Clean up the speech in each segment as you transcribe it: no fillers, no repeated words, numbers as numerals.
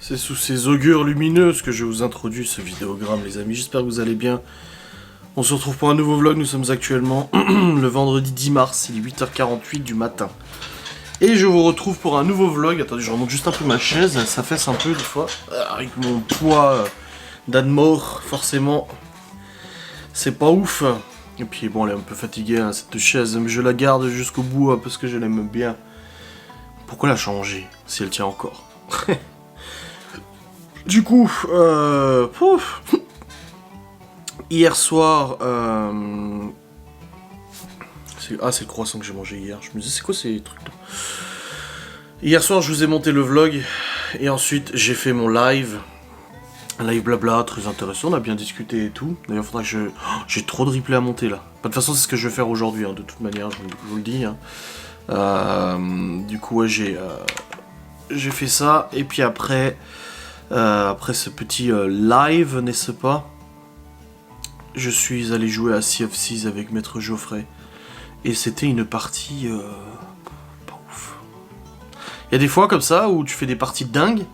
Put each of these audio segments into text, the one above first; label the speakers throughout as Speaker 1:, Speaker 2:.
Speaker 1: C'est sous ces augures lumineuses que je vous introduis ce vidéogramme, les amis. J'espère que vous allez bien. On se retrouve pour un nouveau vlog. Nous sommes actuellement le vendredi 10 mars. Il est 8h48 du matin. Et je vous retrouve pour un nouveau vlog. Attendez, je remonte juste un peu ma chaise. Ça fesse un peu des fois. Avec mon poids d'Admore, forcément. C'est pas ouf. Et puis bon, elle est un peu fatiguée, hein, cette chaise. Mais je la garde jusqu'au bout parce que je l'aime bien. Pourquoi la changer si elle tient encore? Du coup, hier soir, c'est le croissant que j'ai mangé hier. Je me disais, c'est quoi ces trucs-là? Hier soir, je vous ai monté le vlog, et ensuite, j'ai fait mon live. Un live blabla, très intéressant, on a bien discuté et tout. D'ailleurs, faudra que je... j'ai trop de replay à monter, là. De toute façon, c'est ce que je vais faire aujourd'hui, hein, de toute manière, je vous le dis. Hein. Du coup, ouais, j'ai fait ça, et puis après... après ce petit live, n'est-ce pas? Je suis allé jouer à Sea of Thieves avec Maître Geoffrey. Et c'était une partie... pas ouf. Il y a des fois comme ça où tu fais des parties dingues.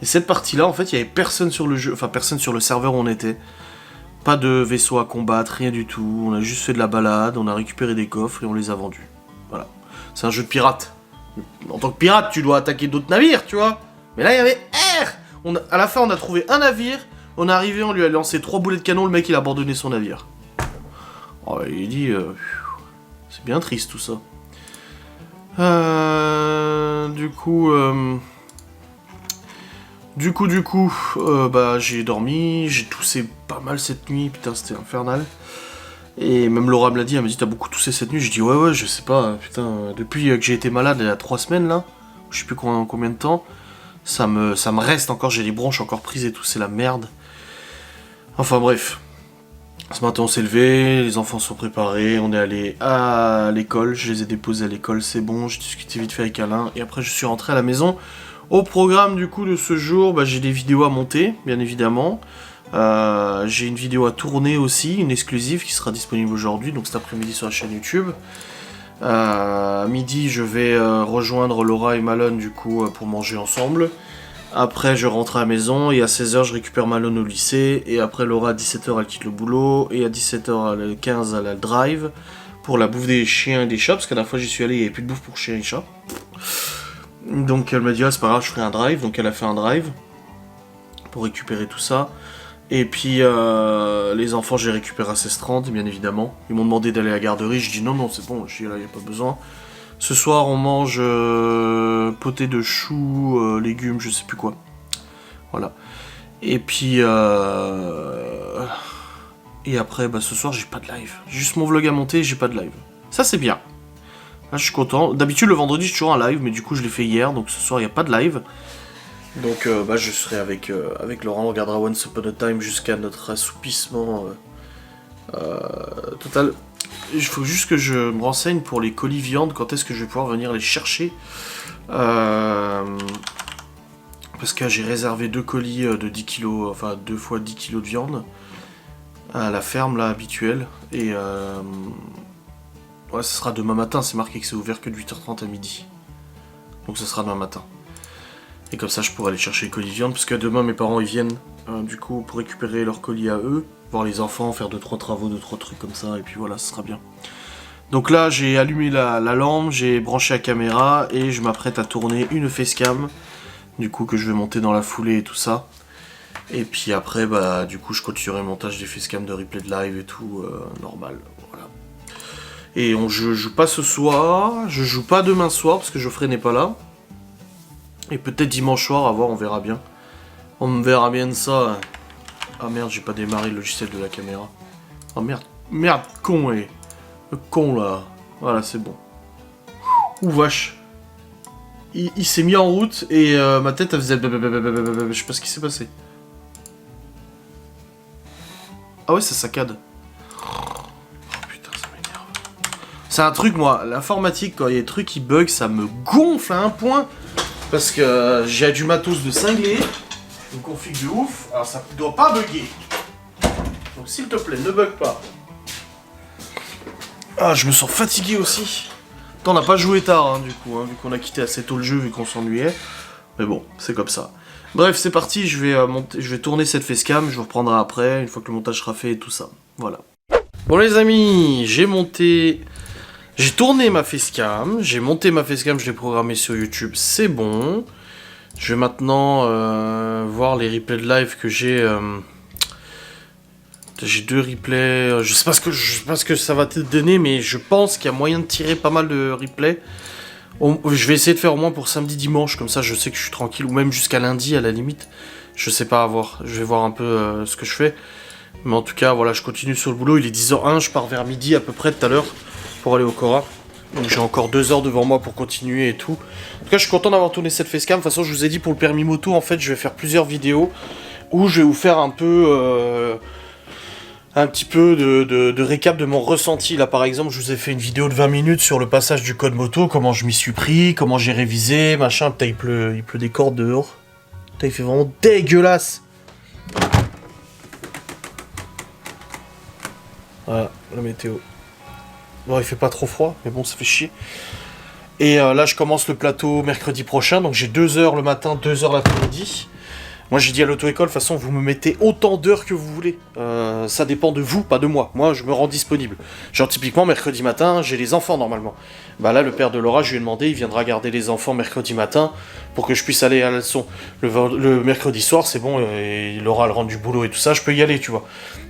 Speaker 1: Et cette partie-là, en fait, il n'y avait personne sur le jeu. Enfin, personne sur le serveur où on était. Pas de vaisseau à combattre, rien du tout. On a juste fait de la balade, on a récupéré des coffres et on les a vendus. Voilà. C'est un jeu de pirate. En tant que pirate, tu dois attaquer d'autres navires, tu vois. Mais là, il y avait R. À la fin, on a trouvé un navire, on est arrivé, on lui a lancé 3 boulets de canon, le mec il a abandonné son navire. Oh, il dit, c'est bien triste tout ça. Du coup, bah j'ai dormi, j'ai toussé pas mal cette nuit, putain c'était infernal. Et même Laura me l'a dit, elle m'a dit t'as beaucoup toussé cette nuit, j'ai dit ouais je sais pas, putain, depuis que j'ai été malade il y a 3 semaines là, je sais plus combien de temps. Ça me reste encore, j'ai les bronches encore prises et tout, c'est la merde. Enfin bref. Ce matin on s'est levé, les enfants sont préparés, on est allé à l'école, je les ai déposés à l'école, c'est bon, j'ai discuté vite fait avec Alain, et après je suis rentré à la maison. Au programme du coup de ce jour, bah, j'ai des vidéos à monter, bien évidemment. J'ai une vidéo à tourner aussi, une exclusive qui sera disponible aujourd'hui, donc cet après-midi sur la chaîne YouTube. À midi, je vais rejoindre Laura et Malone du coup pour manger ensemble. Après, je rentre à la maison et à 16h, je récupère Malone au lycée. Et après, Laura à 17h, elle quitte le boulot. Et à 17h15, elle a le drive pour la bouffe des chiens et des chats. Parce qu'à la fois, j'y suis allé, il n'y avait plus de bouffe pour chiens et chats. Donc, elle m'a dit, ah, c'est pas grave, je ferai un drive. Donc, elle a fait un drive pour récupérer tout ça. Et puis, les enfants, j'ai récupéré à 16h30, bien évidemment. Ils m'ont demandé d'aller à la garderie. Je dis non, c'est bon, je dis là, il n'y a pas besoin. Ce soir, on mange poté de choux, légumes, je sais plus quoi. Voilà. Et puis, et après, bah, ce soir, j'ai pas de live. J'ai juste mon vlog à monter, j'ai pas de live. Ça, c'est bien. Là, je suis content. D'habitude, le vendredi, j'ai toujours un live, mais du coup, je l'ai fait hier, donc ce soir, il n'y a pas de live. Donc bah, je serai avec Laurent, on regardera Once Upon a Time jusqu'à notre assoupissement total. Il faut juste que je me renseigne pour les colis viande, quand est-ce que je vais pouvoir venir les chercher. Parce que j'ai réservé 2 colis de 10 kg, enfin 2 fois 10 kg de viande à la ferme là habituelle. Et ouais, ce sera demain matin, c'est marqué que c'est ouvert que de 8h30 à midi. Donc ce sera demain matin. Et comme ça, je pourrai aller chercher les colis de viande, parce que demain, mes parents, ils viennent, du coup, pour récupérer leurs colis à eux, voir les enfants, faire 2-3 travaux, 2-3 trucs comme ça, et puis voilà, ce sera bien. Donc là, j'ai allumé la lampe, j'ai branché la caméra, et je m'apprête à tourner une facecam, du coup, que je vais monter dans la foulée et tout ça. Et puis après, bah, du coup, je continuerai le montage des facecams de replay de live et tout, normal, voilà. Et je joue pas ce soir, je joue pas demain soir, parce que Geoffrey n'est pas là. Et peut-être dimanche soir, à voir, on verra bien. On verra bien de ça. Ah merde, j'ai pas démarré le logiciel de la caméra. Oh merde, con, le con là. Voilà, c'est bon. Ouh vache. Il s'est mis en route et ma tête elle faisait... Je sais pas ce qui s'est passé. Ah ouais, ça saccade. Oh putain, ça m'énerve. C'est un truc, moi, l'informatique, quand il y a des trucs qui bug, ça me gonfle à un point. Parce que j'ai du matos de cinglé, une config de ouf, alors ça doit pas bugger. Donc s'il te plaît, ne bug pas. Ah, je me sens fatigué aussi. On n'a pas joué tard, hein, du coup, vu qu'on a quitté assez tôt le jeu, vu qu'on s'ennuyait. Mais bon, c'est comme ça. Bref, c'est parti, je vais tourner cette facecam, je vous reprendrai après, une fois que le montage sera fait et tout ça. Voilà. Bon les amis, j'ai tourné ma facecam, j'ai monté ma facecam, je l'ai programmée sur YouTube, c'est bon. Je vais maintenant voir les replays de live que j'ai. J'ai 2 replays, je sais pas ce que ça va te donner, mais je pense qu'il y a moyen de tirer pas mal de replays. Je vais essayer de faire au moins pour samedi, dimanche, comme ça je sais que je suis tranquille, ou même jusqu'à lundi à la limite. Je sais pas à voir, je vais voir un peu ce que je fais. Mais en tout cas, voilà, je continue sur le boulot, il est 10h01, je pars vers midi à peu près tout à l'heure pour aller au Cora. Donc j'ai encore 2 heures devant moi pour continuer et tout. En tout cas, je suis content d'avoir tourné cette facecam. De toute façon, je vous ai dit pour le permis moto, en fait, je vais faire plusieurs vidéos où je vais vous faire un petit peu de récap de mon ressenti. Là, par exemple, je vous ai fait une vidéo de 20 minutes sur le passage du code moto, comment je m'y suis pris, comment j'ai révisé, machin. Putain, il pleut des cordes dehors. Putain, il fait vraiment dégueulasse. Voilà, la météo. Bon, il fait pas trop froid, mais bon, ça fait chier. Et là, je commence le plateau mercredi prochain, donc j'ai 2 heures le matin, 2 heures l'après-midi. Moi, j'ai dit à l'auto-école, de toute façon, vous me mettez autant d'heures que vous voulez. Ça dépend de vous, pas de moi. Moi, je me rends disponible. Genre, typiquement, mercredi matin, j'ai les enfants, normalement. Bah là, le père de Laura, je lui ai demandé, il viendra garder les enfants mercredi matin pour que je puisse aller à la leçon. Le mercredi soir, c'est bon, Laura, elle rentre du boulot et tout ça, je peux y aller, tu vois.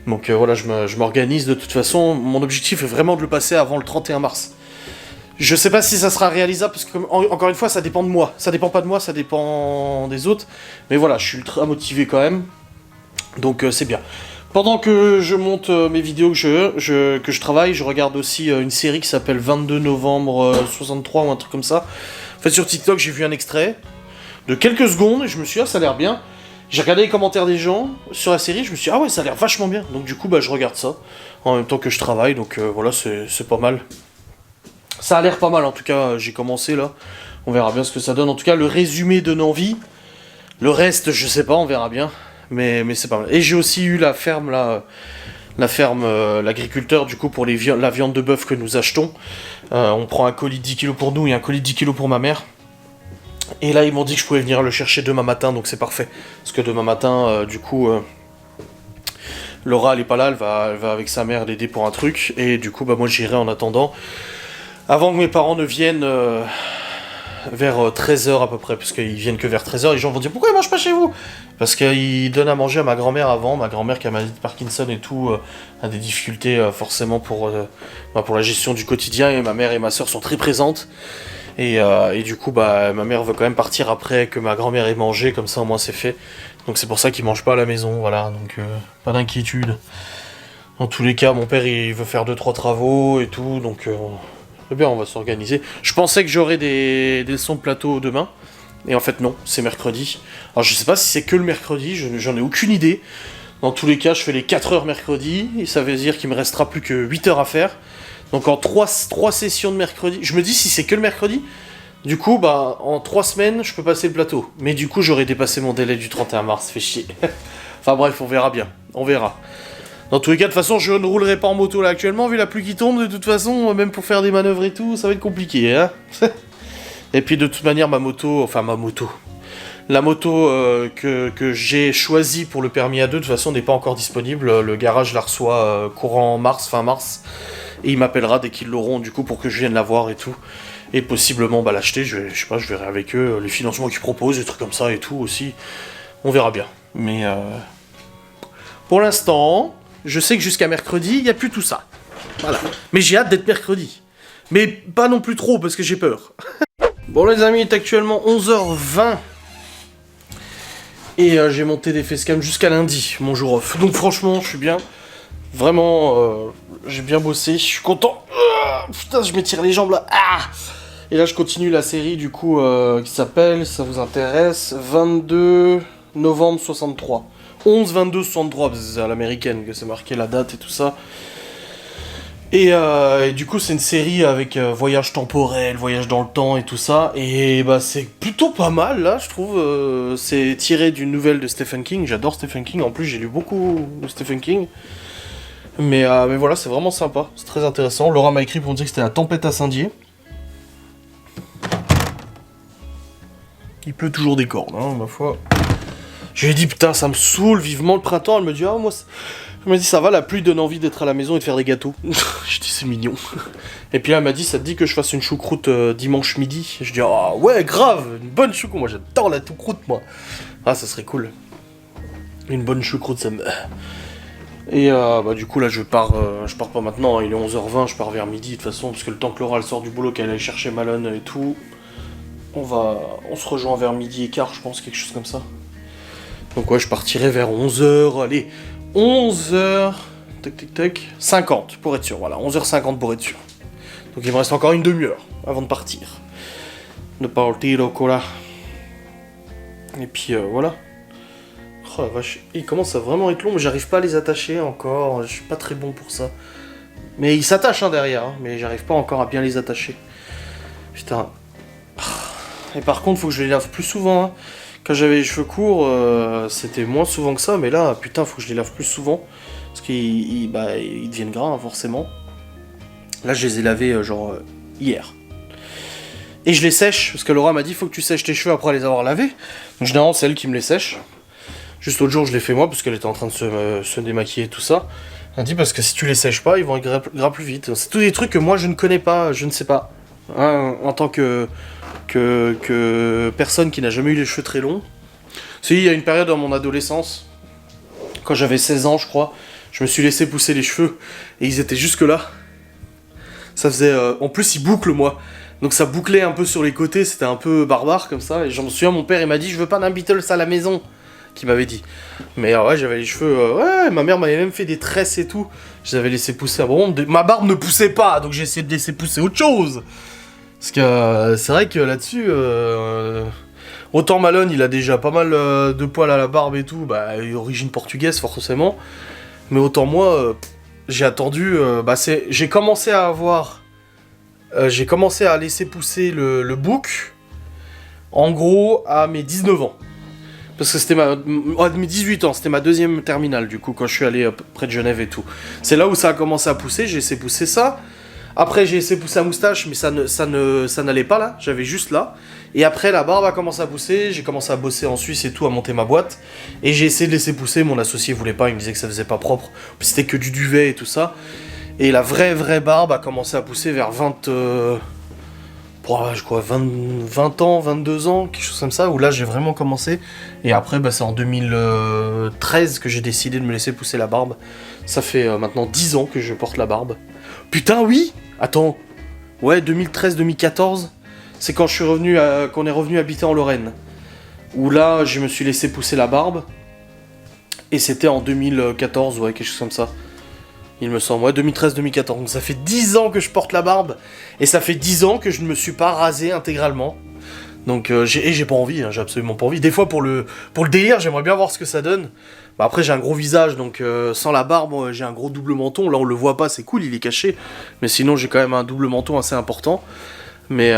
Speaker 1: Donc voilà, je m'organise de toute façon. Mon objectif est vraiment de le passer avant le 31 mars. Je sais pas si ça sera réalisable, parce que, encore une fois, ça dépend de moi. Ça dépend pas de moi, ça dépend des autres. Mais voilà, je suis ultra motivé quand même. Donc c'est bien. Pendant que je monte mes vidéos que je travaille, je regarde aussi une série qui s'appelle 22 novembre 63 ou un truc comme ça. En fait, sur TikTok, j'ai vu un extrait de quelques secondes et je me suis dit, ah, ça a l'air bien. J'ai regardé les commentaires des gens sur la série, je me suis dit, ah ouais, ça a l'air vachement bien. Donc du coup, bah, je regarde ça en même temps que je travaille, donc voilà, c'est pas mal. Ça a l'air pas mal, en tout cas, j'ai commencé là. On verra bien ce que ça donne. En tout cas, le résumé donne envie. Le reste, je sais pas, on verra bien. Mais c'est pas mal. Et j'ai aussi eu la ferme, là, l'agriculteur, du coup, pour la viande de bœuf que nous achetons. On prend un colis de 10 kg pour nous et un colis de 10 kg pour ma mère. Et là, ils m'ont dit que je pouvais venir le chercher demain matin, donc c'est parfait. Parce que demain matin, du coup... Laura, elle est pas là, elle va avec sa mère l'aider pour un truc. Et du coup, bah moi, j'irai en attendant. Avant que mes parents ne viennent vers 13h à peu près, parce qu'ils viennent que vers 13h, les gens vont dire pourquoi ils mangent pas chez vous? Parce qu'ils donnent à manger à ma grand-mère avant, ma grand-mère qui a maladie de Parkinson et tout, a des difficultés forcément pour la gestion du quotidien, et ma mère et ma soeur sont très présentes. Et du coup, bah, ma mère veut quand même partir après que ma grand-mère ait mangé, comme ça au moins c'est fait. Donc c'est pour ça qu'ils mangent pas à la maison, voilà, donc pas d'inquiétude. Dans tous les cas, mon père il veut faire 2-3 travaux et tout, donc... Eh bien, on va s'organiser. Je pensais que j'aurais des leçons de plateau demain. Et en fait, non, c'est mercredi. Alors, je sais pas si c'est que le mercredi, j'en ai aucune idée. Dans tous les cas, je fais les 4 heures mercredi. Et ça veut dire qu'il me restera plus que 8 heures à faire. Donc, en 3 sessions de mercredi. Je me dis, si c'est que le mercredi, du coup, bah, en 3 semaines, je peux passer le plateau. Mais du coup, j'aurais dépassé mon délai du 31 mars. Fait chier. Enfin, bref, on verra bien. On verra. Dans tous les cas, de toute façon, je ne roulerai pas en moto là actuellement, vu la pluie qui tombe, de toute façon, même pour faire des manœuvres et tout, ça va être compliqué, hein. Et puis de toute manière, la moto que j'ai choisie pour le permis A2, de toute façon, n'est pas encore disponible. Le garage la reçoit courant mars, fin mars, et il m'appellera dès qu'ils l'auront, du coup, pour que je vienne la voir et tout. Et possiblement, bah, l'acheter, je sais pas, je verrai avec eux, les financements qu'ils proposent, des trucs comme ça et tout aussi. On verra bien. Mais, pour l'instant... Je sais que jusqu'à mercredi, il n'y a plus tout ça. Voilà. Mais j'ai hâte d'être mercredi. Mais pas non plus trop, parce que j'ai peur. Bon les amis, il est actuellement 11h20. Et j'ai monté des facecams jusqu'à lundi, mon jour off. Donc franchement, je suis bien. Vraiment, j'ai bien bossé, je suis content. Putain, je m'étire les jambes là. Et là, je continue la série, du coup, qui s'appelle, ça vous intéresse, 22 novembre 63. 11, 22, 63, parce que c'est à l'américaine que c'est marqué la date et tout ça. Et du coup, c'est une série avec voyage temporel, voyage dans le temps et tout ça. Et bah, c'est plutôt pas mal, là, je trouve. C'est tiré d'une nouvelle de Stephen King. J'adore Stephen King. En plus, j'ai lu beaucoup de Stephen King. Mais voilà, c'est vraiment sympa. C'est très intéressant. Laura m'a écrit pour me dire que c'était la tempête à Saint-Dié. Il pleut toujours des cordes, hein, ma foi. Je lui ai dit, putain, ça me saoule vivement le printemps. Elle me dit, ah, moi, elle m'a dit, ça va, la pluie donne envie d'être à la maison et de faire des gâteaux. Je dis, c'est mignon. Et puis là, elle m'a dit, ça te dit que je fasse une choucroute dimanche midi? Je dis, ah ouais, grave, une bonne choucroute. Moi, j'adore la choucroute, moi. Ah, ça serait cool. Une bonne choucroute, ça me... Et bah du coup là je pars pas maintenant, hein, il est 11h20, je pars vers midi de toute façon, parce que le temps que Laura elle sort du boulot, qu'elle aille chercher Malone et tout, on se rejoint vers midi et quart je pense, quelque chose comme ça. Donc ouais je partirai vers 11h, allez, 11h, tac tac tac, 50 pour être sûr, voilà, 11h50 pour être sûr. Donc il me reste encore une demi-heure avant de partir. De partir au cola. Et puis voilà. Oh la vache, il commence à vraiment être long, mais j'arrive pas à les attacher encore, je suis pas très bon pour ça. Mais ils s'attachent hein, derrière, hein, mais j'arrive pas encore à bien les attacher. Putain. Et par contre, faut que je les lave plus souvent. Hein. Quand j'avais les cheveux courts, c'était moins souvent que ça, mais là, putain, faut que je les lave plus souvent. Parce qu'ils deviennent gras, hein, forcément. Là, je les ai lavés, hier. Et je les sèche, parce que Laura m'a dit, faut que tu sèches tes cheveux après les avoir lavés. Donc généralement, c'est elle qui me les sèche. Juste l'autre jour, je l'ai fait moi, parce qu'elle était en train de se démaquiller et tout ça. Elle dit, parce que si tu les sèches pas, ils vont être gras plus vite. C'est tous des trucs que moi, je ne connais pas, je ne sais pas. Hein, en tant que personne qui n'a jamais eu les cheveux très longs. Si, il y a une période dans mon adolescence, quand j'avais 16 ans, je crois, je me suis laissé pousser les cheveux, et ils étaient jusque là. Ça faisait... en plus, ils bouclent, moi. Donc ça bouclait un peu sur les côtés, c'était un peu barbare, comme ça. Et j'en me souviens, mon père, il m'a dit, je veux pas d'un Beatles à la maison. Qui m'avait dit. Mais ouais, j'avais les cheveux... ouais, ma mère m'avait même fait des tresses et tout. Je les avais laissé pousser à bon. Ma barbe ne poussait pas, donc j'ai essayé de laisser pousser autre chose. Parce que c'est vrai que là-dessus... autant Malone, il a déjà pas mal de poils à la barbe et tout. Bah, origine portugaise, forcément. Mais autant moi, j'ai attendu... j'ai commencé à avoir... j'ai commencé à laisser pousser le bouc. En gros, à mes 19 ans. Parce que c'était mes 18 ans, c'était ma deuxième terminale, du coup, quand je suis allé près de Genève et tout. C'est là où ça a commencé à pousser, j'ai essayé de pousser ça. Après, j'ai essayé de pousser la moustache, mais ça n'allait pas, là. J'avais juste là. Et après, la barbe a commencé à pousser, j'ai commencé à bosser en Suisse et tout, à monter ma boîte. Et j'ai essayé de laisser pousser, mon associé voulait pas, il me disait que ça faisait pas propre. C'était que du duvet et tout ça. Et la vraie barbe a commencé à pousser vers 20 ans, 22 ans, quelque chose comme ça, où là j'ai vraiment commencé. Et après, c'est en 2013 que j'ai décidé de me laisser pousser la barbe. Ça fait maintenant 10 ans que je porte la barbe. Putain, oui! Attends. Ouais, 2013-2014, c'est quand qu'on est revenu habiter en Lorraine. Où là, je me suis laissé pousser la barbe. Et c'était en 2014, ouais, quelque chose comme ça. Il me semble, ouais, 2013-2014. Donc ça fait 10 ans que je porte la barbe. Et ça fait 10 ans que je ne me suis pas rasé intégralement. Donc j'ai pas envie, hein, j'ai absolument pas envie. Des fois pour le délire, j'aimerais bien voir ce que ça donne. Bah, après j'ai un gros visage, donc sans la barbe, j'ai un gros double menton. Là on le voit pas, c'est cool, il est caché. Mais sinon j'ai quand même un double menton assez important. Mais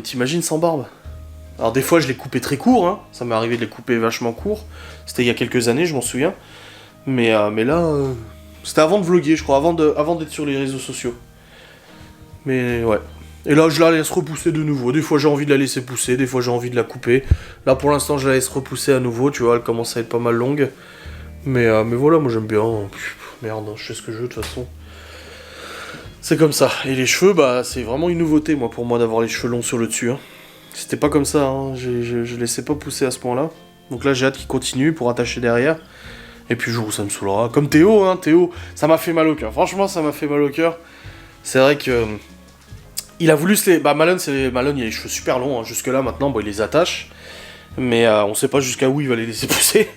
Speaker 1: t'imagines sans barbe? Alors des fois je les coupais très court, hein. Ça m'est arrivé de les couper vachement court. C'était il y a quelques années, je m'en souviens. Mais là... C'était avant de vlogger, je crois, avant d'être sur les réseaux sociaux. Mais ouais. Et là, je la laisse repousser de nouveau. Des fois, j'ai envie de la laisser pousser, des fois, j'ai envie de la couper. Là, pour l'instant, je la laisse repousser à nouveau, tu vois, elle commence à être pas mal longue. Mais voilà, moi, j'aime bien. Merde, je sais ce que je veux, de toute façon. C'est comme ça. Et les cheveux, c'est vraiment une nouveauté, moi, pour moi, d'avoir les cheveux longs sur le dessus. Hein. C'était pas comme ça, hein. Je laissais pas pousser à ce point-là. Donc là, j'ai hâte qu'il continue pour attacher derrière. Et puis le jour où ça me saoulera. Comme Théo, hein, Théo, ça m'a fait mal au cœur. Franchement, ça m'a fait mal au cœur. C'est vrai que... il a voulu se les... Malone, il a les cheveux super longs. Hein. Jusque-là, maintenant, il les attache. Mais on sait pas jusqu'à où il va les laisser pousser.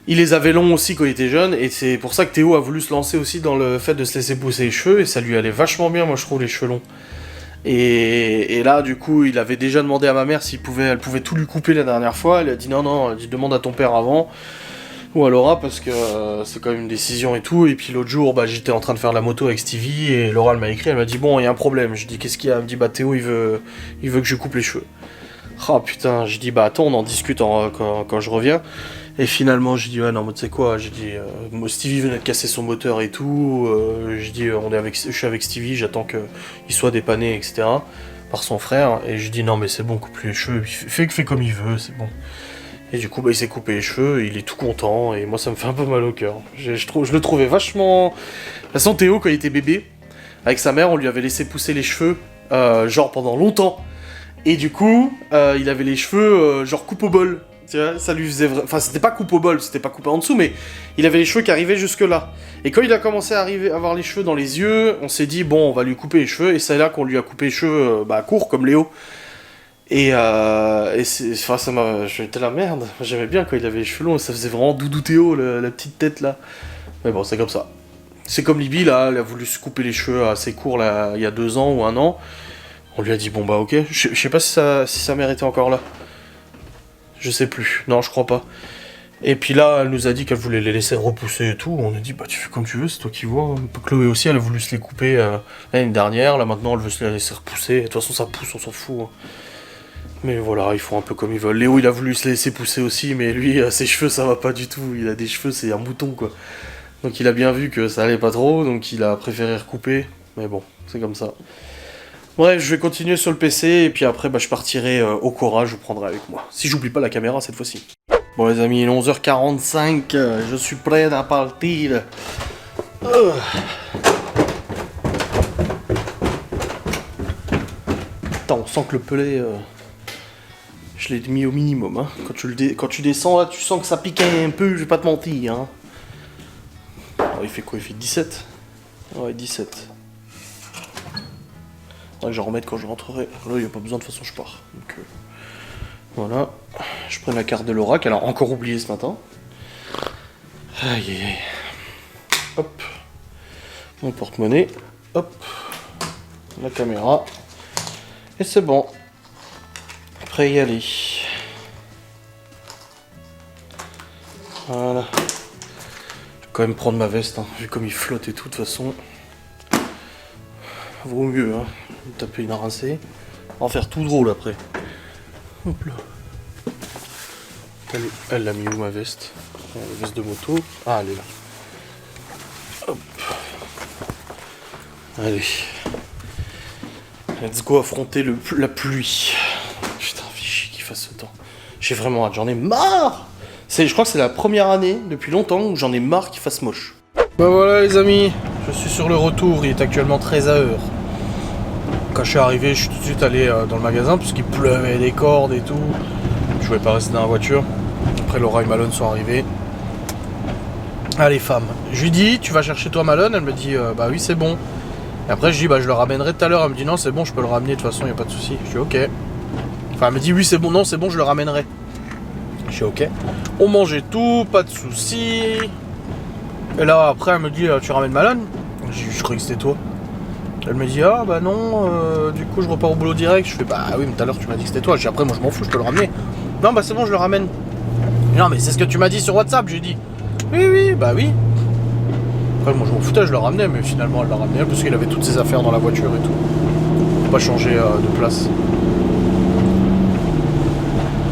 Speaker 1: Il les avait longs aussi quand il était jeune. Et c'est pour ça que Théo a voulu se lancer aussi dans le fait de se laisser pousser les cheveux. Et ça lui allait vachement bien, moi, je trouve, les cheveux longs. Et là, du coup, il avait déjà demandé à ma mère si elle pouvait tout lui couper la dernière fois. Elle a dit non, elle a dit demande à ton père avant. Ou à Laura, parce que c'est quand même une décision et tout. Et puis l'autre jour, j'étais en train de faire la moto avec Stevie, et Laura elle m'a écrit, elle m'a dit bon, il y a un problème. Je dis qu'est-ce qu'il y a? Elle me dit Théo il veut que je coupe les cheveux. Ah putain, je dis attends, on en discute quand je reviens. Et finalement, je dis ouais non, mais tu sais quoi, j'ai dit Stevie venait de casser son moteur et tout. Je dis je suis avec Stevie, j'attends qu'il soit dépanné, etc. par son frère. Et je dis non mais c'est bon, coupe les cheveux, fais comme il veut, c'est bon. Et du coup, bah, il s'est coupé les cheveux, il est tout content, et moi ça me fait un peu mal au cœur. Je le trouvais vachement... De toute façon, Théo, quand il était bébé, avec sa mère, on lui avait laissé pousser les cheveux, genre pendant longtemps. Et du coup, il avait les cheveux, genre coupe au bol. Tu vois, ça lui faisait... Enfin, c'était pas coupe au bol, c'était pas coupé en dessous, mais il avait les cheveux qui arrivaient jusque-là. Et quand il a commencé à avoir les cheveux dans les yeux, on s'est dit, bon, on va lui couper les cheveux, et c'est là qu'on lui a coupé les cheveux courts, comme Léo. Et enfin, ça m'a... J'étais la merde. J'aimais bien quand il avait les cheveux longs, ça faisait vraiment Doudou Théo, la petite tête, là. Mais bon, c'est comme ça. C'est comme Libby, là, elle a voulu se couper les cheveux assez courts, là, il y a 2 ans ou 1 an. On lui a dit, bon bah ok. Je sais pas si sa mère était encore là. Je sais plus. Non, je crois pas. Et puis là, elle nous a dit qu'elle voulait les laisser repousser et tout. On a dit, bah tu fais comme tu veux, c'est toi qui vois. Chloé aussi, elle a voulu se les couper l'année dernière. Là maintenant, elle veut se les laisser repousser. De toute façon, ça pousse, on s'en fout. Hein. Mais voilà, ils font un peu comme ils veulent. Léo, il a voulu se laisser pousser aussi, mais lui, ses cheveux, ça va pas du tout. Il a des cheveux, c'est un mouton, quoi. Donc il a bien vu que ça allait pas trop, donc il a préféré recouper. Mais bon, c'est comme ça. Bref, je vais continuer sur le PC, et puis après, bah, je partirai au Cora, je vous prendrai avec moi. Si j'oublie pas la caméra cette fois-ci. Bon les amis, il est 11h45, je suis prêt à partir. Putain, on sent que le pelé... Je l'ai mis au minimum, hein. Quand tu descends, là, tu sens que ça pique un peu, je vais pas te mentir, hein. Alors, il fait quoi? Il fait 17? Ouais, 17. Ouais, je vais en remettre quand je rentrerai. Là, il n'y a pas besoin, de toute façon, je pars. Donc, voilà. Je prends la carte de Laura, qu'elle a encore oublié ce matin. Aïe, aïe, aïe. Hop. Mon porte-monnaie. Hop. La caméra. Et c'est bon. Prêt à y aller. Voilà. Je vais quand même prendre ma veste, hein, vu comme il flotte et tout, de toute façon. Vaut mieux, hein. Me taper une rincée. On va en faire tout drôle après. Hop là. Elle l'a mis où ma veste? La veste de moto. Ah, elle est là. Hop. Allez. Let's go affronter la pluie. Putain, fichi qu'il fasse ce temps. J'ai vraiment hâte, j'en ai marre. Je crois que c'est la première année depuis longtemps où j'en ai marre qu'il fasse moche. Bah voilà les amis, je suis sur le retour, il est actuellement 13h. Quand je suis arrivé, je suis tout de suite allé dans le magasin puisqu'il pleuvait des cordes et tout. Je voulais pas rester dans la voiture. Après Laura et Malone sont arrivés. Allez femmes, je lui dis tu vas chercher toi Malone, elle me dit bah oui c'est bon. Et après je dis bah je le ramènerai tout à l'heure, elle me dit non c'est bon je peux le ramener de toute façon y a pas de souci. Je dis ok. Enfin elle me dit oui c'est bon, non c'est bon je le ramènerai. Je dis ok. On mangeait tout, pas de souci. Et là après elle me dit tu ramènes Malone. Je croyais que c'était toi. Elle me dit ah bah non du coup je repars au boulot direct. Je fais bah oui mais tout à l'heure tu m'as dit que c'était toi. Je dis après moi je m'en fous je peux le ramener. Non bah c'est bon je le ramène. Non mais c'est ce que tu m'as dit sur WhatsApp. Je lui dis oui bah oui. Après moi je m'en foutais je le ramenais mais finalement elle l'a ramené parce qu'il avait toutes ses affaires dans la voiture et tout. Faut pas changer de place.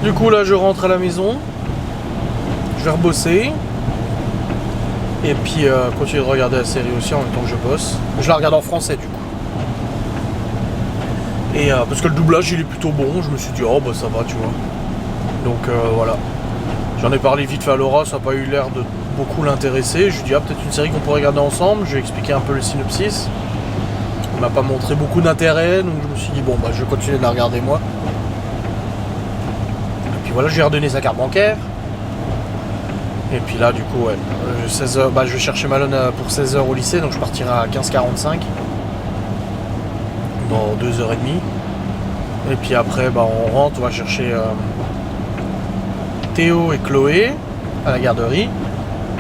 Speaker 1: Du coup là je rentre à la maison. Je vais rebosser. Et puis continuer de regarder la série aussi en même temps que je bosse. Je la regarde en français du coup. Et parce que le doublage il est plutôt bon, je me suis dit oh bah ça va tu vois. Donc voilà. J'en ai parlé vite fait à Laura, ça n'a pas eu l'air de beaucoup l'intéresser. Je lui ai dit ah peut-être une série qu'on pourrait regarder ensemble, je lui ai expliqué un peu le synopsis. On m'a pas montré beaucoup d'intérêt, donc je me suis dit bon bah je vais continuer de la regarder moi. Et puis voilà, je lui ai redonné sa carte bancaire. Et puis là du coup ouais, 16h, bah, je vais chercher Malone pour 16h au lycée, donc je partirai à 15h45. Dans 2h30. Et puis après bah, on rentre, on va chercher Théo et Chloé à la garderie.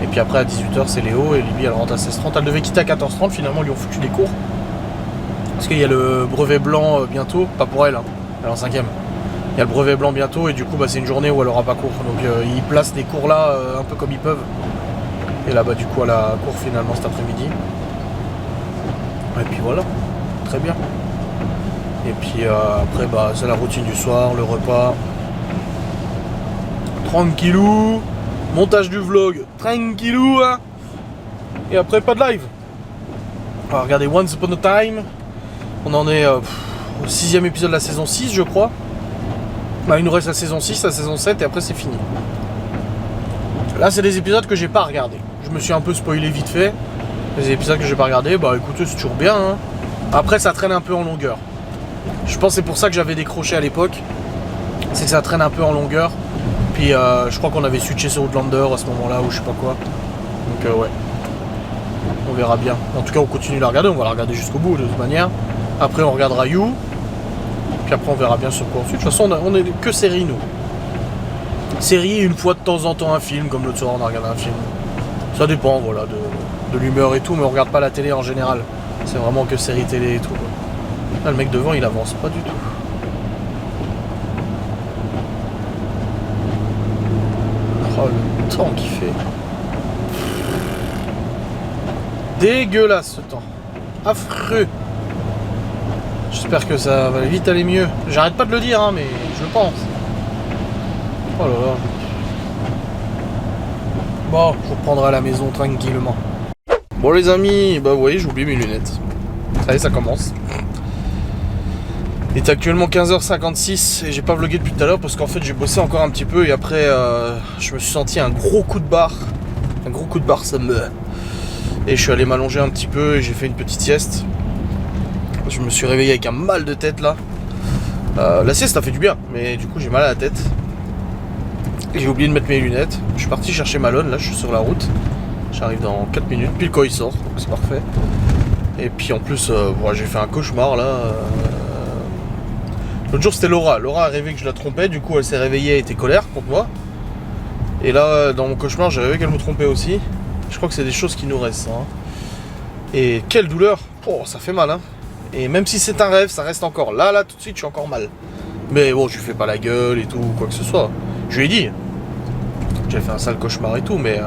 Speaker 1: Et puis après à 18h c'est Léo et Libby elle rentre à 16h30. Elle devait quitter à 14h30, finalement ils lui ont foutu des cours. Parce qu'il y a le brevet blanc bientôt, pas pour elle, hein, elle est en 5ème. Il y a le brevet blanc bientôt et du coup bah, c'est une journée où elle aura pas cours. Donc ils placent des cours là un peu comme ils peuvent. Et là bah du coup elle a cours finalement cet après-midi. Et puis voilà, très bien. Et puis après bah c'est la routine du soir, le repas. Tranquillou. Montage du vlog, tranquillou hein. Et après pas de live. On va regarder Once Upon a Time. On en est au 6ème épisode de la saison 6 je crois. Bah, il nous reste la saison 6, la saison 7 et après c'est fini. Là c'est des épisodes que j'ai pas regardés. Je me suis un peu spoilé vite fait. Les épisodes que j'ai pas regardés, bah écoutez, c'est toujours bien. Hein. Après ça traîne un peu en longueur. Je pense que c'est pour ça que j'avais décroché à l'époque. C'est que ça traîne un peu en longueur. Puis je crois qu'on avait switché sur Outlander à ce moment-là ou je sais pas quoi. Donc ouais. On verra bien. En tout cas on continue de la regarder, on va la regarder jusqu'au bout de toute manière. Après on regardera You. Puis après on verra bien sur quoi ensuite. De toute façon on est que série nous. Série une fois de temps en temps un film, comme l'autre soir on a regardé un film. Ça dépend voilà de l'humeur et tout, mais on regarde pas la télé en général. C'est vraiment que série télé et tout. Là, le mec devant il avance pas du tout. Oh le temps qu'il fait. Dégueulasse ce temps. Affreux. J'espère que ça va vite aller mieux. J'arrête pas de le dire hein, mais je le pense. Oh là là. Bon, je reprendrai à la maison tranquillement. Bon les amis, bah vous voyez j'ai oublié mes lunettes. Ça y est, ça commence. Il est actuellement 15h56 et j'ai pas vlogué depuis tout à l'heure parce qu'en fait j'ai bossé encore un petit peu et après je me suis senti un gros coup de barre. Un gros coup de barre, ça me... Et je suis allé m'allonger un petit peu et j'ai fait une petite sieste. Je me suis réveillé avec un mal de tête là. La sieste ça fait du bien, mais du coup j'ai mal à la tête. J'ai oublié de mettre mes lunettes. Je suis parti chercher Malone, là je suis sur la route. J'arrive dans 4 minutes, pile quand il sort, donc c'est parfait. Et puis en plus, j'ai fait un cauchemar là. L'autre jour c'était Laura. Laura a rêvé que je la trompais, du coup elle s'est réveillée, elle était colère contre moi. Et là dans mon cauchemar j'ai rêvé qu'elle me trompait aussi. Je crois que c'est des choses qui nous restent. Hein. Et quelle douleur. Oh ça fait mal hein. Et même si c'est un rêve, ça reste encore. Là tout de suite je suis encore mal. Mais bon je lui fais pas la gueule et tout, quoi que ce soit. Je lui ai dit. J'ai fait un sale cauchemar et tout, mais...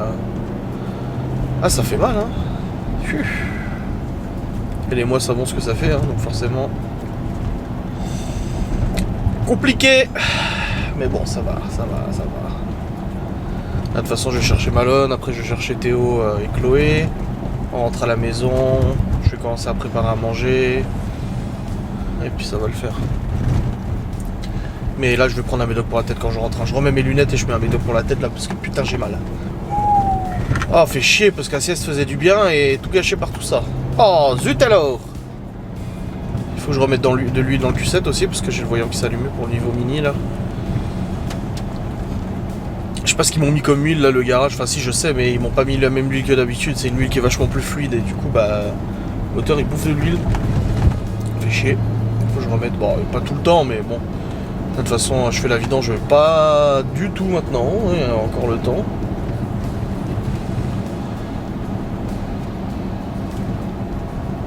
Speaker 1: Ah, ça fait mal, hein. Et les mois savons ce que ça fait, hein, donc forcément... Compliqué. Mais bon, ça va. Là, de toute façon, je vais chercher Malone, après je vais chercher Théo et Chloé. On rentre à la maison, je vais commencer à préparer à manger. Et puis ça va le faire. Mais là je vais prendre un médoc pour la tête quand je rentre. Je remets mes lunettes et je mets un médoc pour la tête là parce que putain j'ai mal. Oh fait chier parce qu'un sieste faisait du bien et tout gâché par tout ça. Oh zut alors. Il faut que je remette de l'huile dans le Q7 aussi parce que j'ai le voyant qui s'allume pour le niveau mini là. Je sais pas ce qu'ils m'ont mis comme huile là le garage, enfin si je sais mais ils m'ont pas mis la même huile que d'habitude, c'est une huile qui est vachement plus fluide et du coup bah le moteur il bouffe de l'huile. Fait chier. Faut que je remette, bon pas tout le temps mais bon. De toute façon, je fais la vidange pas du tout maintenant, il y a encore le temps.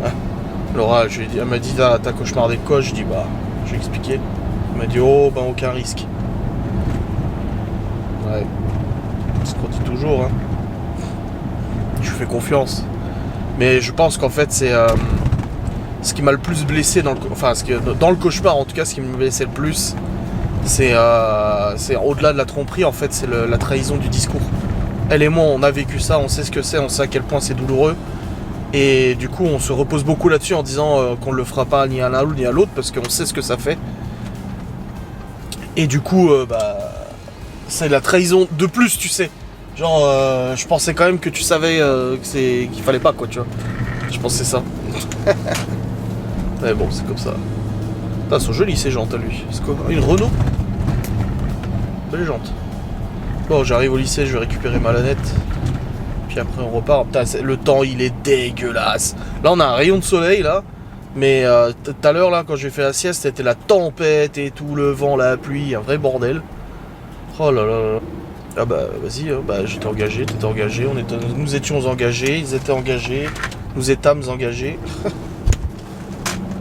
Speaker 1: Ah. Laura, elle m'a dit, t'as cauchemardé quoi? Je dis, bah, je vais expliquer. Elle m'a dit, oh, ben aucun risque. Ouais, c'est ce qu'on dit toujours, hein. Je lui fais confiance. Mais je pense qu'en fait, c'est ce qui m'a le plus blessé dans le cauchemar, en tout cas, ce qui me blessait le plus. C'est au-delà de la tromperie, en fait, c'est la trahison du discours. Elle et moi, on a vécu ça, on sait ce que c'est, on sait à quel point c'est douloureux. Et du coup, on se repose beaucoup là-dessus en disant qu'on ne le fera pas ni à l'un ni à l'autre parce qu'on sait ce que ça fait. Et du coup, c'est la trahison de plus, tu sais. Genre, je pensais quand même que tu savais qu'il fallait pas, quoi, tu vois. Je pensais ça. Mais bon, c'est comme ça. Putain, elles sont jolies ces jantes à lui. C'est quoi? Une Renault? Belle jante. Bon, j'arrive au lycée, je vais récupérer ma lanette. Puis après on repart. Putain, le temps il est dégueulasse. Là on a un rayon de soleil là. Mais tout à l'heure là quand j'ai fait la sieste, c'était la tempête et tout, le vent, la pluie, un vrai bordel. Oh là là là. Ah bah vas-y, bah j'étais engagé, t'étais engagé, nous étions engagés, ils étaient engagés, nous étâmes engagés.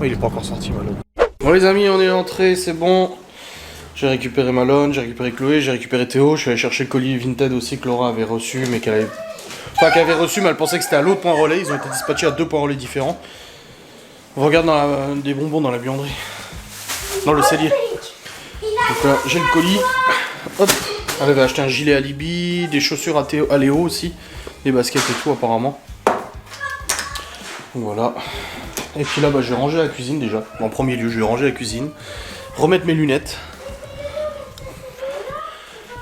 Speaker 1: Oh, il est pas encore sorti Malone. Bon les amis, on est entrés, c'est bon. J'ai récupéré Malone, j'ai récupéré Chloé, j'ai récupéré Théo, je suis allé chercher le colis Vinted aussi que Laura avait reçu, mais qu'elle avait... Enfin qu'elle avait reçu, mais elle pensait que c'était à l'autre point relais, ils ont été dispatchés à 2 points relais différents. On regarde des bonbons dans la buanderie. Dans le cellier. Donc là, j'ai le colis. Hop. Elle avait acheté un gilet à Libye, des chaussures à Léo aussi, des baskets et tout apparemment. Donc voilà. Et puis là, bah, je vais ranger la cuisine déjà. En premier lieu, je vais ranger la cuisine, remettre mes lunettes.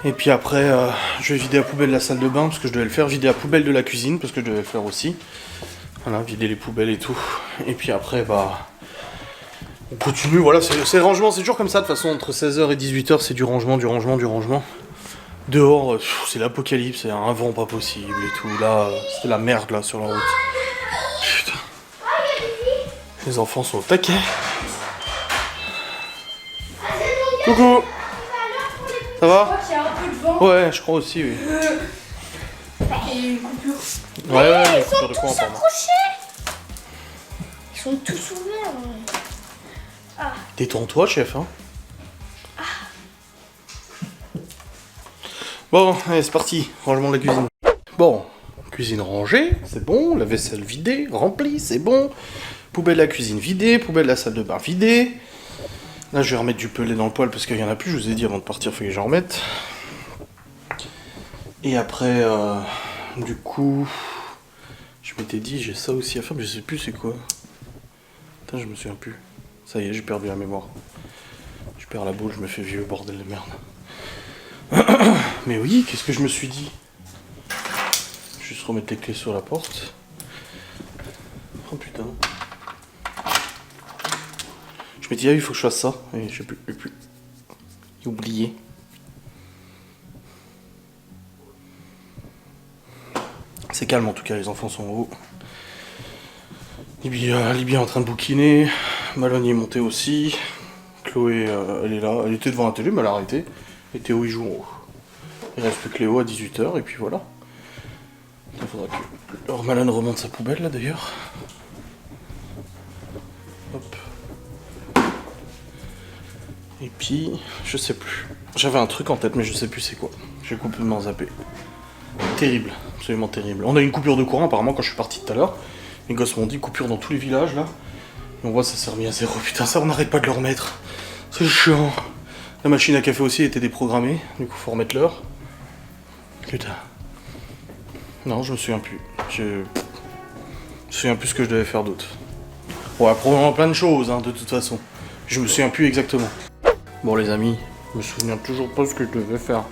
Speaker 1: Et puis après, je vais vider la poubelle de la salle de bain, parce que je devais le faire. Vider la poubelle de la cuisine, parce que je devais le faire aussi. Voilà, vider les poubelles et tout. Et puis après, bah... on continue, voilà, c'est le rangement. C'est toujours comme ça, de toute façon, entre 16h et 18h, c'est du rangement, du rangement, du rangement. Dehors, c'est l'apocalypse, c'est un vent pas possible et tout. Là, c'était la merde, là, sur la route. Putain. Les enfants sont au taquet. Coucou. Ça va?
Speaker 2: Il y a un peu de vent.
Speaker 1: Ouais, je crois aussi, oui.
Speaker 2: Et une coupure.
Speaker 1: Ouais,
Speaker 2: ils
Speaker 1: une
Speaker 2: sont
Speaker 1: coupure de
Speaker 2: tous
Speaker 1: courant, pardon.
Speaker 2: accrochés. Ils sont tous ouverts. Ah.
Speaker 1: Détends-toi, chef, hein. Bon, allez, c'est parti. Rangement de la cuisine. Bon, cuisine rangée, c'est bon. La vaisselle vidée, remplie, c'est bon. Poubelle de la cuisine vidée, poubelle de la salle de bain vidée. Là, je vais remettre du pelé dans le poêle parce qu'il y en a plus. Je vous ai dit avant de partir, il faut que j'en remette. Et après, du coup, je m'étais dit, j'ai ça aussi à faire, mais je sais plus c'est quoi. Putain, je me souviens plus. Ça y est, j'ai perdu la mémoire. Je perds la boule, je me fais vieux, bordel de merde. Mais oui, qu'est-ce que je me suis dit? Juste remettre les clés sur la porte. Oh putain. Je m'étais dit, ah, il faut que je fasse ça. Et je sais plus. J'ai oublié. C'est calme en tout cas, les enfants sont en haut. Libye est en train de bouquiner. Maloney est monté aussi. Chloé, elle est là. Elle était devant la télé, mais elle a arrêté. Et Théo, il joue en haut. Il reste plus que Léo à 18h, et puis voilà. Il faudra que leur Malone remonte sa poubelle, là, d'ailleurs. Hop. Et puis, je sais plus. J'avais un truc en tête, mais je sais plus c'est quoi. J'ai complètement zappé. Terrible, absolument terrible. On a eu une coupure de courant, apparemment, quand je suis parti tout à l'heure. Les gosses m'ont dit coupure dans tous les villages, là. Et on voit, ça s'est remis à zéro. Putain, ça, on n'arrête pas de le remettre. C'est chiant. La machine à café aussi était déprogrammée, du coup, faut remettre l'heure. Putain. Non, je me souviens plus. Je me souviens plus ce que je devais faire d'autre. Ouais, probablement plein de choses, hein, de toute façon. Je me souviens plus exactement. Bon, les amis, je me souviens toujours pas ce que je devais faire.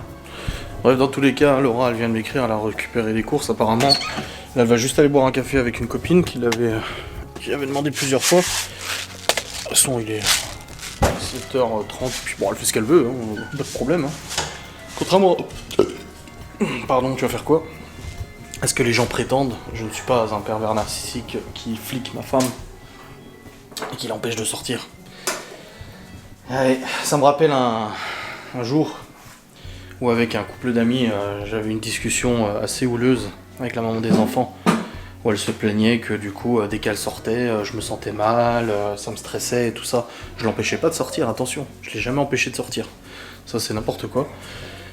Speaker 1: Bref, dans tous les cas, Laura, elle vient de m'écrire, elle a récupéré les courses, apparemment. Là, elle va juste aller boire un café avec une copine qui avait demandé plusieurs fois. De toute façon, il est 7h30, puis bon, elle fait ce qu'elle veut, hein, pas de problème. Hein. Contrairement... Pardon, tu vas faire quoi? Est-ce que les gens prétendent? Je ne suis pas un pervers narcissique qui flique ma femme et qui l'empêche de sortir. Allez, ça me rappelle un jour où avec un couple d'amis, j'avais une discussion assez houleuse avec la maman des enfants, où elle se plaignait que du coup, dès qu'elle sortait, je me sentais mal, ça me stressait et tout ça. Je l'empêchais pas de sortir, attention, je l'ai jamais empêché de sortir. Ça, c'est n'importe quoi.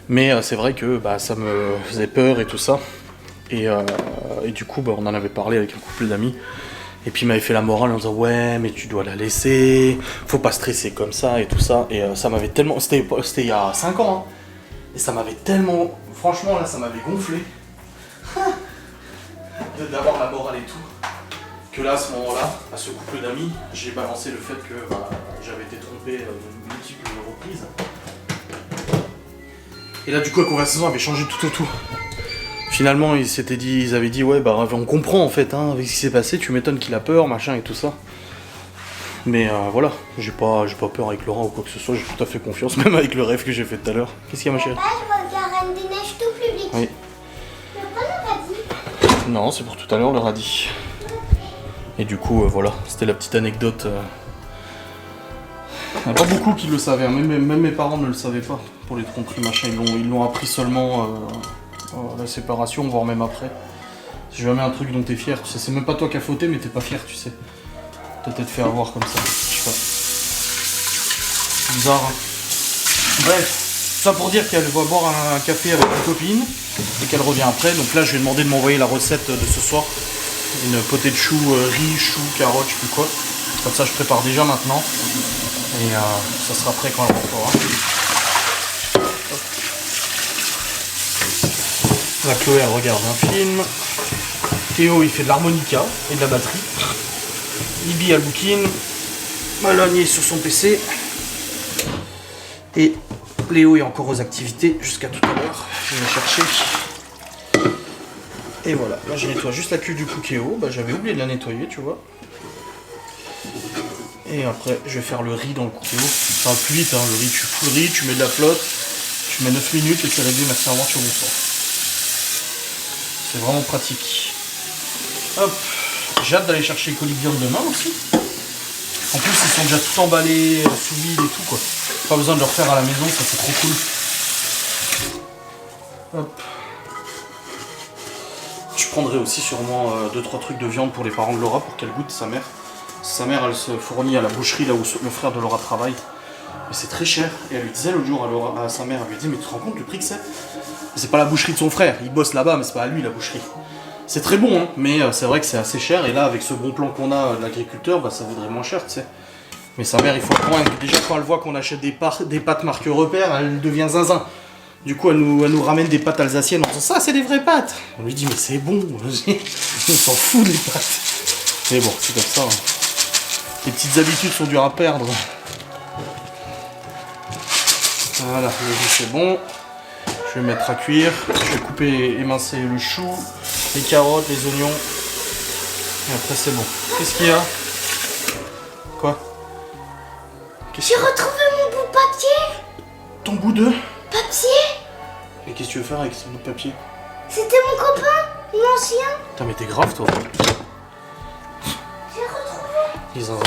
Speaker 1: Mais c'est vrai que ça me faisait peur et tout ça. Et du coup, on en avait parlé avec un couple d'amis. Et puis il m'avait fait la morale en disant ouais, mais tu dois la laisser, faut pas stresser comme ça et tout ça. Et ça m'avait tellement... C'était il y a 5 ans, hein. Et ça m'avait tellement... Franchement, là, ça m'avait gonflé. D'avoir la morale et tout. Que là, à ce moment-là, à ce couple d'amis, j'ai balancé le fait que j'avais été trompé de multiples reprises. Et là, du coup, la conversation avait changé tout au tout. Finalement, ils avaient dit, ouais, on comprend en fait, hein, avec ce qui s'est passé, tu m'étonnes qu'il a peur, machin et tout ça. Mais voilà, j'ai pas peur avec Laura ou quoi que ce soit, j'ai tout à fait confiance, même avec le rêve que j'ai fait tout à l'heure. Qu'est-ce qu'il y a, ma chérie?
Speaker 2: Papa, je regarde Reine des Neiges tout public.
Speaker 1: Oui.
Speaker 2: Papa n'a pas dit.
Speaker 1: Non, c'est pour tout à l'heure, le radis. Et du coup, voilà, c'était la petite anecdote. Il n'y en a pas beaucoup qui le savaient, hein. Même mes parents ne le savaient pas, pour les tromperies, machin, ils l'ont appris seulement la séparation, voire même après. Si jamais un truc dont t'es fier, tu sais, c'est même pas toi qui as fauté, mais t'es pas fier, tu sais. T'as peut-être fait avoir comme ça, je sais pas. C'est bizarre, hein. Bref, ça pour dire qu'elle va boire un café avec une copine, et qu'elle revient après, donc là je lui ai demandé de m'envoyer la recette de ce soir. Une potée de choux, riz, choux, carottes, je sais plus quoi. Comme ça je prépare déjà maintenant. Et ça sera prêt quand elle rentrera. La Chloé elle regarde un film. Théo il fait de l'harmonica et de la batterie. Libye elle bouquine. Malone est sur son PC. Et Léo est encore aux activités jusqu'à tout à l'heure. Je vais chercher. Et voilà, là je nettoie juste la cuve du Cookéo. Bah, j'avais oublié de la nettoyer, tu vois. Et après, je vais faire le riz dans le Cookéo. Ça va plus vite, hein, le riz. Tu fous le riz, tu mets de la flotte, tu mets 9 minutes et c'est réglé, merci, au revoir, tu bonsoir. C'est vraiment pratique. Hop, j'ai hâte d'aller chercher les colis de viande demain aussi. En plus, ils sont déjà tout emballés, sous vide et tout, quoi. Pas besoin de le refaire à la maison, ça c'est trop cool. Hop. Je prendrai aussi sûrement 2-3 trucs de viande pour les parents de Laura pour qu'elle goûte sa mère. Sa mère, elle se fournit à la boucherie là où le frère de Laura travaille. Mais c'est très cher. Et elle lui disait l'autre jour à sa mère, elle lui dit mais tu te rends compte du prix que c'est? C'est pas la boucherie de son frère, il bosse là-bas, mais c'est pas à lui la boucherie. C'est très bon, hein, mais c'est vrai que c'est assez cher. Et là, avec ce bon plan qu'on a de l'agriculteur, bah, ça vaudrait moins cher, tu sais. Mais sa mère, il faut le prendre. Déjà, quand elle voit qu'on achète des pâtes marque repère, elle devient zinzin. Du coup, elle nous ramène des pâtes alsaciennes en disant ça, c'est des vraies pâtes. On lui dit, mais c'est bon. On s'en fout des pâtes. Mais bon, c'est comme ça. Hein. Les petites habitudes sont dures à perdre. Voilà, le jus c'est bon. Je vais mettre à cuire. Je vais couper, émincer le chou, les carottes, les oignons. Et après, c'est bon. Qu'est-ce qu'il y a? Quoi?
Speaker 2: J'ai retrouvé mon bout de papier.
Speaker 1: Ton bout de
Speaker 2: Papier.
Speaker 1: Et qu'est-ce que tu veux faire avec ce bout de papier?
Speaker 2: C'était mon copain, l'ancien.
Speaker 1: Putain, mais t'es grave, toi.
Speaker 2: J'ai retrouvé.
Speaker 1: Les zinzins.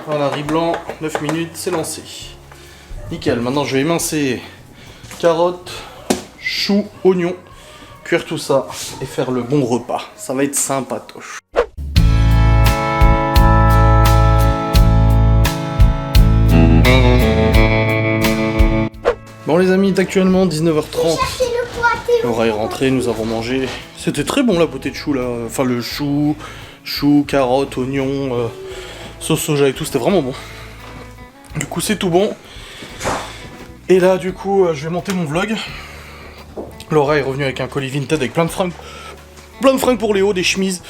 Speaker 1: Voilà, riz blanc, 9 minutes, c'est lancé. Nickel, maintenant je vais émincer carottes, choux, oignons, cuire tout ça et faire le bon repas. Ça va être sympatoche. Bon les amis, il est actuellement 19h30. Laura est rentrée, nous avons mangé. C'était très bon la potée de chou là. Enfin le chou, carottes, oignons, sauce soja et tout, c'était vraiment bon. Du coup c'est tout bon. Et là du coup je vais monter mon vlog. Laura est revenue avec un colis Vinted avec plein de fringues. Plein de fringues pour Léo, des chemises,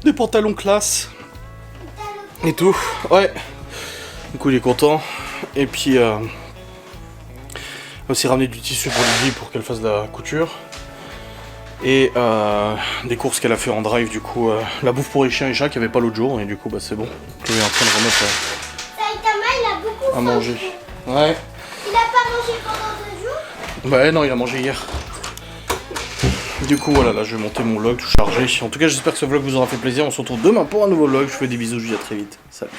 Speaker 1: des pantalons classe. Et tout. Ouais. Du coup il est content. Et puis aussi ramener du tissu pour Lily pour qu'elle fasse de la couture. Et des courses qu'elle a fait en drive, du coup la bouffe pour les chiens et chats qu'il n'y avait pas l'autre jour, et du coup bah c'est bon. Je vais en train de remettre
Speaker 2: Saitama, il a beaucoup
Speaker 1: à manger. Ouais.
Speaker 2: Il a pas mangé pendant 2 jours?
Speaker 1: Bah non, il a mangé hier. Du coup voilà, là je vais monter mon vlog tout chargé. En tout cas j'espère que ce vlog vous aura fait plaisir. On se retrouve demain pour un nouveau vlog. Je vous fais des bisous, je vous dis à très vite. Salut.